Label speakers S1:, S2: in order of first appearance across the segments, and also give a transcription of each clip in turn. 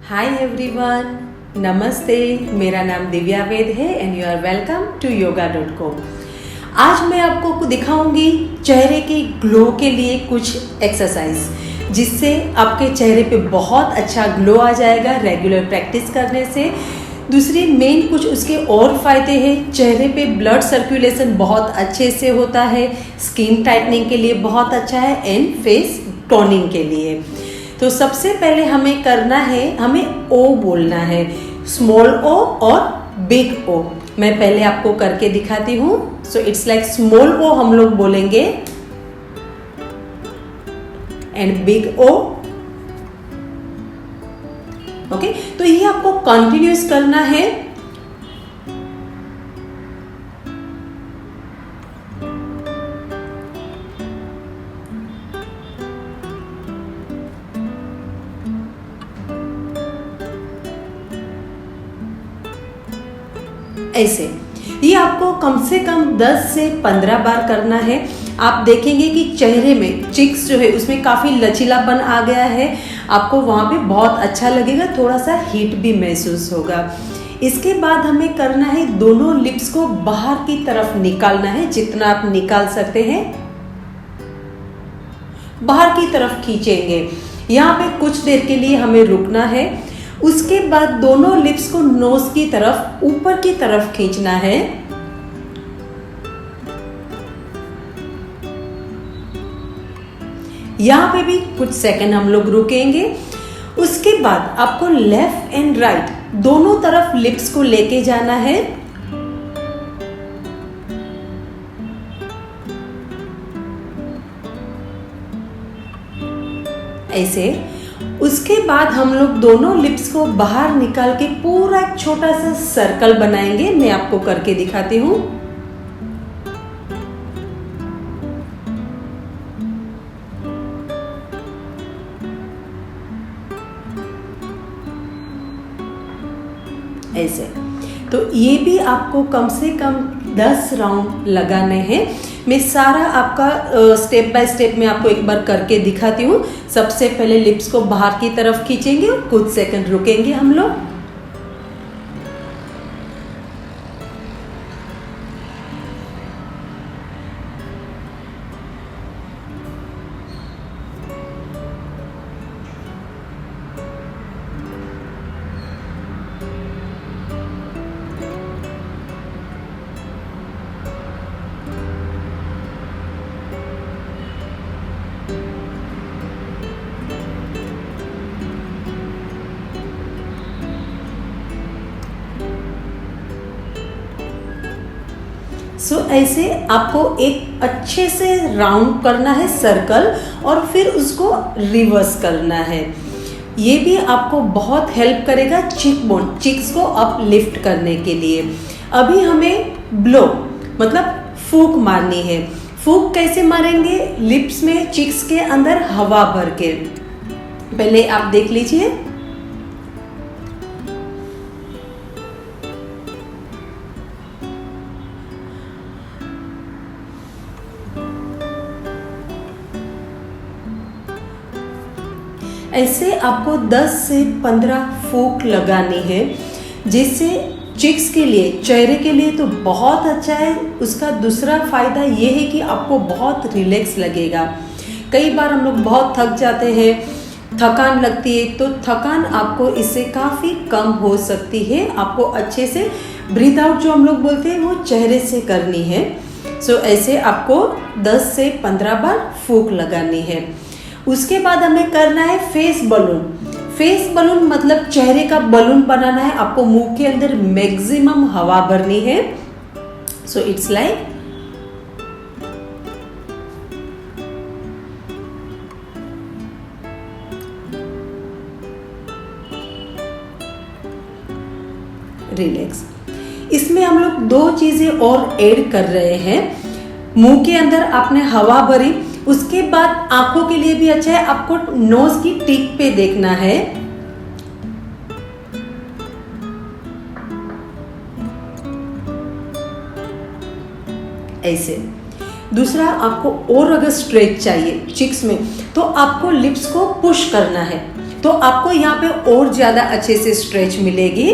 S1: Hi everyone, नमस्ते। मेरा नाम दिव्या वेद है and you are welcome to yoga.com। आज मैं आपको दिखाऊंगी चेहरे के ग्लो के लिए कुछ एक्सरसाइज, जिससे आपके चेहरे पे बहुत अच्छा ग्लो आ जाएगा रेगुलर प्रैक्टिस करने से। दूसरी मेन कुछ उसके और फायदे हैं। चेहरे पे ब्लड सर्कुलेशन बहुत अच्छे से होता है, स्किन टाइटनिंग के लिए बहुत अच्छा है एंड फेस टोनिंग के लिए। तो सबसे पहले हमें करना है, हमें ओ बोलना है, स्मॉल ओ और बिग ओ। मैं पहले आपको करके दिखाती हूँ। सो इट्स लाइक स्मॉल ओ हम लोग बोलेंगे एंड बिग ओ। ओके, तो ये आपको कंटिन्यूस करना है। ऐसे ये आपको कम से कम 10 से 15 बार करना है। आप देखेंगे कि चेहरे में चिक्स जो है उसमें काफ़ी लचीलापन आ गया है। आपको वहाँ पे बहुत अच्छा लगेगा, थोड़ा सा हीट भी महसूस होगा। इसके बाद हमें करना है, दोनों लिप्स को बाहर की तरफ निकालना है। जितना आप निकाल सकते हैं बाहर की तरफ खींचेंगे। यहाँ पे कुछ देर के लिए हमें रुकना है। उसके बाद दोनों लिप्स को नोज की तरफ ऊपर की तरफ खींचना है। यहां पे भी कुछ सेकंड हम लोग रुकेंगे। उसके बाद आपको लेफ्ट एंड राइट दोनों तरफ लिप्स को लेके जाना है। ऐसे उसके बाद हम लोग दोनों लिप्स को बाहर निकाल के पूरा एक छोटा सा सर्कल बनाएंगे। मैं आपको करके दिखाती हूँ। ऐसे तो ये भी आपको कम से कम 10 राउंड लगाने हैं। मैं सारा आपका स्टेप बाय स्टेप में आपको एक बार करके दिखाती हूँ। सबसे पहले लिप्स को बाहर की तरफ खींचेंगे और कुछ सेकंड रुकेंगे हम लोग। ऐसे आपको एक अच्छे से राउंड करना है सर्कल, और फिर उसको रिवर्स करना है। ये भी आपको बहुत हेल्प करेगा चिक्स को अप लिफ्ट करने के लिए। अभी हमें ब्लो मतलब फूंक मारनी है। फूंक कैसे मारेंगे? लिप्स में चिक्स के अंदर हवा भर के। पहले आप देख लीजिए। ऐसे आपको 10 से 15 फूंक लगानी है, जिससे चिक्स के लिए, चेहरे के लिए तो बहुत अच्छा है। उसका दूसरा फायदा ये है कि आपको बहुत रिलैक्स लगेगा। कई बार हम लोग बहुत थक जाते हैं, थकान लगती है, तो थकान आपको इससे काफ़ी कम हो सकती है। आपको अच्छे से ब्रीथ आउट जो हम लोग बोलते हैं वो चेहरे से करनी है। ऐसे आपको 10 से 15 बार फूंक लगानी है। उसके बाद हमें करना है फेस बलून। फेस बलून मतलब चेहरे का बलून बनाना है। आपको मुंह के अंदर मैक्सिमम हवा भरनी है। It's like relax. इसमें हम लोग 2 चीजें और ऐड कर रहे हैं। मुंह के अंदर आपने हवा भरी, उसके बाद आंखों के लिए भी अच्छा है। आपको नोज की टिप पे देखना है। ऐसे दूसरा, आपको और अगर स्ट्रेच चाहिए चिक्स में, तो आपको लिप्स को पुश करना है। तो आपको यहाँ पे और ज़्यादा अच्छे से स्ट्रेच मिलेगी।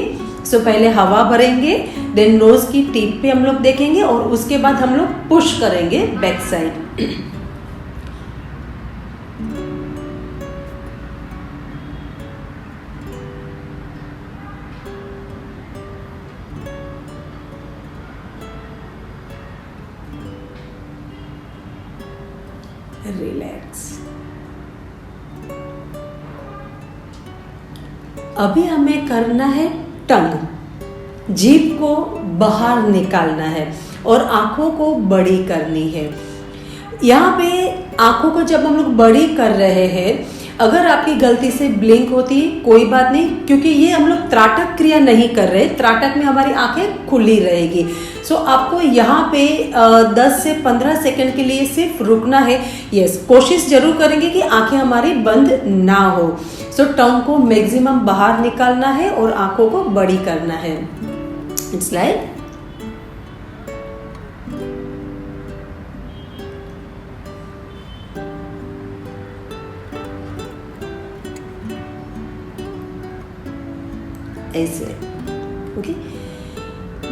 S1: सो पहले हवा भरेंगे, देन नोज की टिप पे हम लोग देखेंगे और उसके बाद हम लोग पुश करेंगे बैक साइड। रिलैक्स। अभी हमें करना है टंग, जीभ को बाहर निकालना है और आंखों को बड़ी करनी है। यहाँ पे आंखों को जब हम लोग बड़ी कर रहे हैं, अगर आपकी गलती से ब्लिंक होती है कोई बात नहीं, क्योंकि ये हम लोग त्राटक क्रिया नहीं कर रहे। त्राटक में हमारी आंखें खुली रहेगी। सो आपको यहाँ पे 10 से 15 सेकंड के लिए सिर्फ रुकना है। यस, कोशिश जरूर करेंगे कि आंखें हमारी बंद ना हो। सो टंग को मैक्सिमम बाहर निकालना है और आंखों को बड़ी करना है। इट्स लाइक ऐसे। ओके,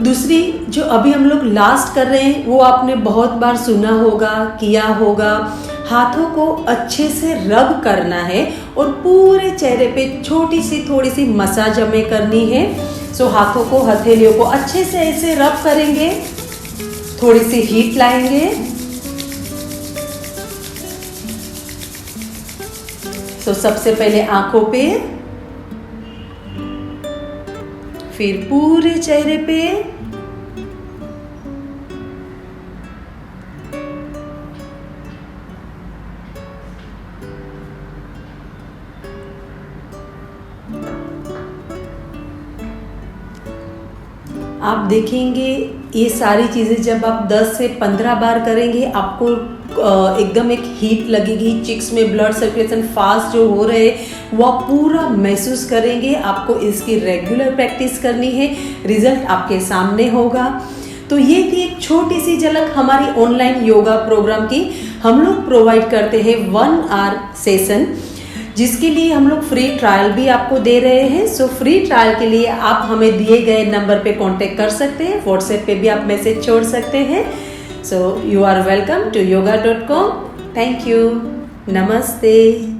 S1: दूसरी जो अभी हम लोग लास्ट कर रहे हैं वो आपने बहुत बार सुना होगा, किया होगा। हाथों को अच्छे से रब करना है और पूरे चेहरे पे छोटी सी थोड़ी सी मसाज हमें करनी है। सो हाथों को, हथेलियों को अच्छे से ऐसे रब करेंगे, थोड़ी सी हीट लाएंगे। तो सबसे पहले आंखों पे, फिर पूरे चेहरे पे, आप देखेंगे ये सारी चीज़ें जब आप 10 से 15 बार करेंगे, आपको एकदम एक हीट लगेगी, चिक्स में ब्लड सर्कुलेशन फास्ट जो हो रहे वो आप पूरा महसूस करेंगे। आपको इसकी रेगुलर प्रैक्टिस करनी है, रिजल्ट आपके सामने होगा। तो ये थी एक छोटी सी झलक हमारी ऑनलाइन योगा प्रोग्राम की। हम लोग प्रोवाइड करते हैं 1 आवर सेशन, जिसके लिए हम लोग फ्री ट्रायल भी आपको दे रहे हैं। सो फ्री ट्रायल के लिए आप हमें दिए गए नंबर पे कांटेक्ट कर सकते हैं, व्हाट्सएप पे भी आप मैसेज छोड़ सकते हैं। So you are welcome to yoga.com। Thank you. नमस्ते।